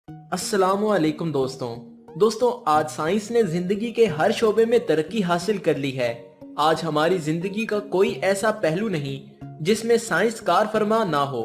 अस्सलामुअलैकुम दोस्तों आज साइंस ने जिंदगी के हर शोबे में तरक्की हासिल कर ली है। आज हमारी जिंदगी का कोई ऐसा पहलू नहीं जिसमें साइंस कार फरमा ना हो।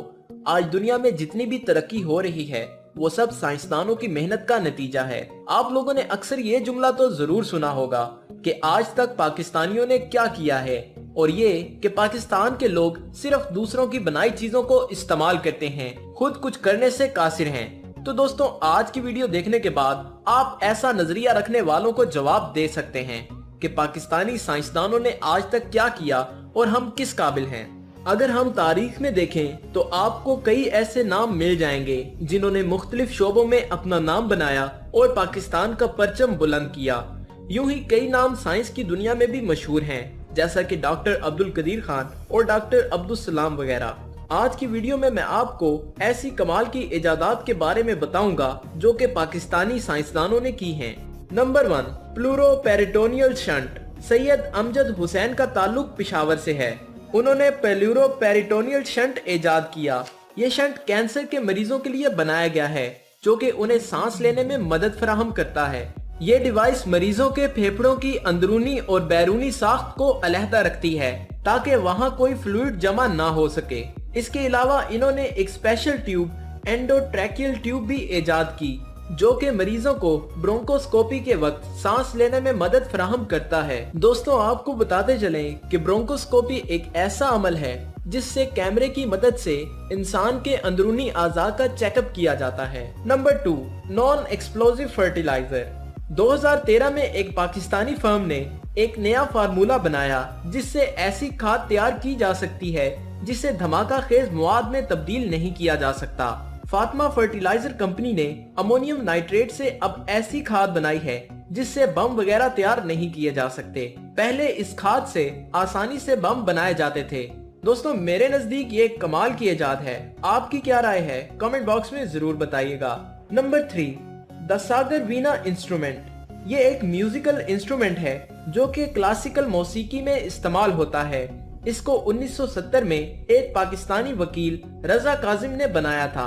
आज दुनिया में जितनी भी तरक्की हो रही है वो सब साइंसदानों की मेहनत का नतीजा है। आप लोगों ने अक्सर ये जुमला तो जरूर सुना होगा कि आज तक पाकिस्तानियों ने क्या किया है, और ये कि पाकिस्तान के लोग सिर्फ दूसरों की बनाई चीजों को इस्तेमाल करते हैं, खुद कुछ करने से कासिर हैं। तो दोस्तों आज की वीडियो देखने के बाद आप ऐसा नजरिया रखने वालों को जवाब दे सकते हैं कि पाकिस्तानी साइंसदानों ने आज तक क्या किया और हम किस काबिल हैं। अगर हम तारीख में देखें तो आपको कई ऐसे नाम मिल जाएंगे जिन्होंने मुख्तलिफ शोबों में अपना नाम बनाया और पाकिस्तान का परचम बुलंद किया। यूं ही कई नाम साइंस की दुनिया में भी मशहूर हैं, जैसा कि डॉक्टर अब्दुल कदीर खान और डॉक्टर अब्दुल सलाम वगैरह। आज की वीडियो में मैं आपको ऐसी कमाल की इजादात के बारे में बताऊंगा जो कि पाकिस्तानी साइंसदानों ने की हैं। Number 1, pleuroperitoneal shunt. Syed Amjad Hussain का ताल्लुक पिशावर से है। उन्होंने प्लूरोपेरिटोनियल शंट इजाद किया। ये शंट कैंसर के मरीजों के लिए बनाया गया है जो कि उन्हें सांस लेने में मदद फराहम करता है। ये डिवाइस मरीजों के फेफड़ों की अंदरूनी और बैरूनी साख्त को अलहदा रखती है ताकि वहाँ कोई फ्लूइड जमा ना हो सके। इसके अलावा इन्होंने एक स्पेशल ट्यूब एंडोट्रैकियल ट्यूब भी इजाद की जो कि मरीजों को ब्रोंकोस्कोपी के वक्त सांस लेने में मदद फराहम करता है। दोस्तों आपको बताते चलें कि ब्रोंकोस्कोपी एक ऐसा अमल है जिससे कैमरे की मदद से इंसान के अंदरूनी आज़ा का चेकअप किया जाता है। Number 2, non explosive fertiliser. 2013 में एक पाकिस्तानी फर्म ने एक नया फार्मूला बनाया जिससे ऐसी खाद तैयार की जा सकती है जिसे धमाका खेज मवाद में तब्दील नहीं किया जा सकता। फातिमा फर्टिलाइजर कंपनी ने अमोनियम नाइट्रेट से अब ऐसी खाद बनाई है जिससे बम वगैरह तैयार नहीं किए जा सकते। पहले इस खाद से आसानी से बम बनाए जाते थे। दोस्तों मेरे नजदीक ये कमाल की इजाद है। आपकी क्या राय है कमेंट बॉक्स में जरूर बताइएगा। Number 3, the Sagar Veena instrument. ये एक म्यूजिकल इंस्ट्रूमेंट है जो कि क्लासिकल मौसीकी में इस्तेमाल होता है। इसको 1970 में एक पाकिस्तानी वकील रजा काजिम ने बनाया था।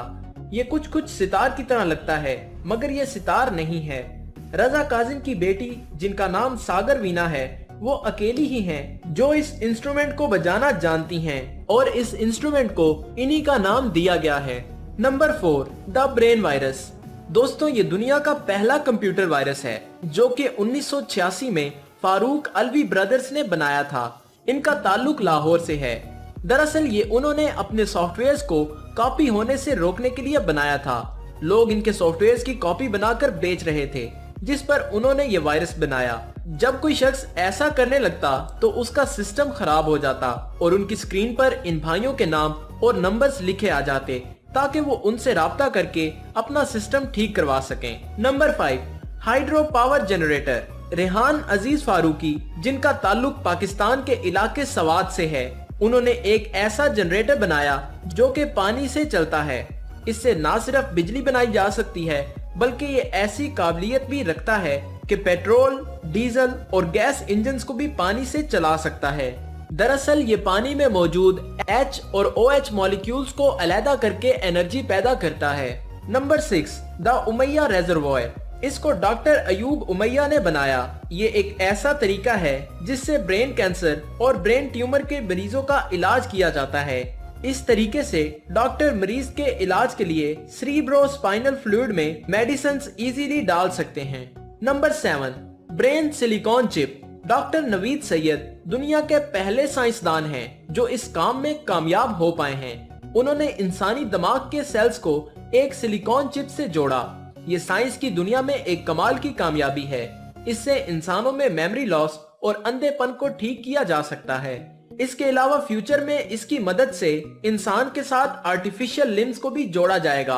ये कुछ सितार की तरह लगता है मगर ये सितार नहीं है। रजा काजिम की बेटी जिनका नाम सागर वीणा है वो अकेली ही हैं जो इस इंस्ट्रूमेंट को बजाना जानती हैं और इस इंस्ट्रूमेंट को इन्हीं का नाम दिया गया है। Number 4, the brain virus. दोस्तों ये दुनिया का पहला कंप्यूटर वायरस है जो कि 1986 में फारूक अलवी ब्रदर्स ने बनाया था। इनका ताल्लुक लाहौर से है। दरअसल ये उन्होंने अपने सॉफ्टवेयर्स को कॉपी होने से रोकने के लिए बनाया था। लोग इनके सॉफ्टवेयर्स की कॉपी बनाकर बेच रहे थे जिस पर उन्होंने ये वायरस बनाया। जब कोई शख्स ऐसा करने लगता तो उसका सिस्टम खराब हो जाता और उनकी स्क्रीन पर इन भाइयों के नाम और नंबर्स लिखे आ जाते ताकि वो उनसे राब्ता करके अपना सिस्टम ठीक करवा सकें। Number 5, hydro power generator. Rehan Aziz Farooqui जिनका ताल्लुक पाकिस्तान के इलाके सवात से है, उन्होंने एक ऐसा जनरेटर बनाया जो कि पानी से चलता है। इससे न सिर्फ बिजली बनाई जा सकती है बल्कि ये ऐसी काबिलियत भी रखता है कि पेट्रोल, डीजल और गैस इंजन्स को भी पानी से चला सकता है। दरअसल ये पानी में मौजूद H और OH मॉलिक्यूल्स को अलहदा करके एनर्जी पैदा करता है। Number 6, the Umaiya reservoir. इसको डॉक्टर अयूब उमैया ने बनाया। ये एक ऐसा तरीका है जिससे ब्रेन कैंसर और ब्रेन ट्यूमर के मरीजों का इलाज किया जाता है। इस तरीके से डॉक्टर मरीज के इलाज के लिए सेरिब्रोस्पाइनल फ्लूइड में मेडिसिन्स इजीली डाल सकते हैं। Number 7, brain silicon chip. Doctor Naveed Syed दुनिया के पहले साइंसदान हैं जो इस काम में कामयाब हो पाए हैं। उन्होंने इंसानी दिमाग के सेल्स को एक सिलिकॉन चिप से जोड़ा। ये साइंस की दुनिया में एक कमाल की कामयाबी है। इससे इंसानों में मेमोरी लॉस और अंधेपन को ठीक किया जा सकता है। इसके अलावा फ्यूचर में इसकी मदद से इंसान के साथ आर्टिफिशियल लिम्स को भी जोड़ा जाएगा।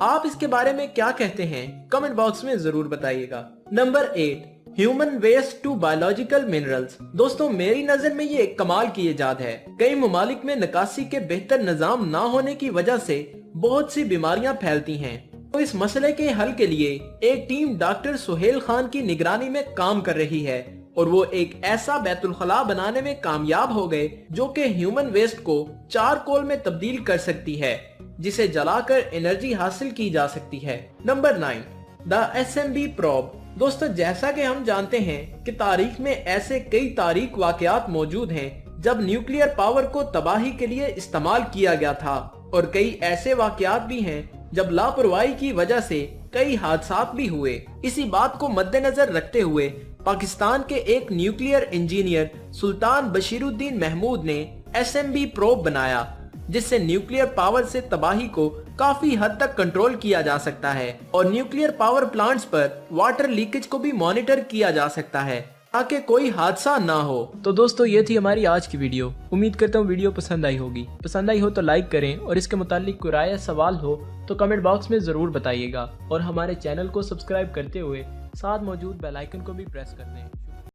आप इसके बारे में क्या कहते हैं कमेंट बॉक्स में जरूर बताइएगा। Number 8, human waste to biological minerals. दोस्तों मेरी नजर में ये एक कमाल की इजाद है। कई ममालिक में निकासी के बेहतर निजाम ना होने की वजह से बहुत सी बीमारियां फैलती हैं। तो इस मसले के हल के लिए एक टीम डॉक्टर सुहेल खान की निगरानी में काम कर रही है और वो एक ऐसा बैतुल खला बनाने में कामयाब हो गए जो कि ह्यूमन वेस्ट को चारकोल में तब्दील कर सकती है। जिसे जलाकर एनर्जी हासिल की जा सकती है। Number 9, the SMB probe. दोस्तों, जैसा कि हम जानते हैं कि तारीख में ऐसे कई तारीख वाकयात मौजूद हैं जब न्यूक्लियर पावर को तबाही के लिए इस्तेमाल किया गया था, और कई ऐसे वाकयात भी हैं जब लापरवाही की वजह से कई हादसात भी हुए। इसी बात को मद्देनजर रखते हुए पाकिस्तान के एक न्यूक्लियर इंजीनियर सुल्तान बशीरुद्दीन महमूद ने SMB प्रोब बनाया, जिससे न्यूक्लियर पावर से तबाही को काफी हद तक कंट्रोल किया जा सकता है और न्यूक्लियर पावर प्लांट्स पर वाटर लीकेज को भी मॉनिटर किया जा सकता है ताकि कोई हादसा ना हो। तो दोस्तों, ये थी हमारी आज की वीडियो। उम्मीद करता हूँ वीडियो पसंद आई होगी। पसंद आई हो तो लाइक करें, और इसके मुतालिक कोई राय या सवाल हो तो कमेंट बॉक्स में जरूर बताइएगा, और हमारे चैनल को सब्सक्राइब करते हुए साथ मौजूद बेल आइकन को भी प्रेस कर दें।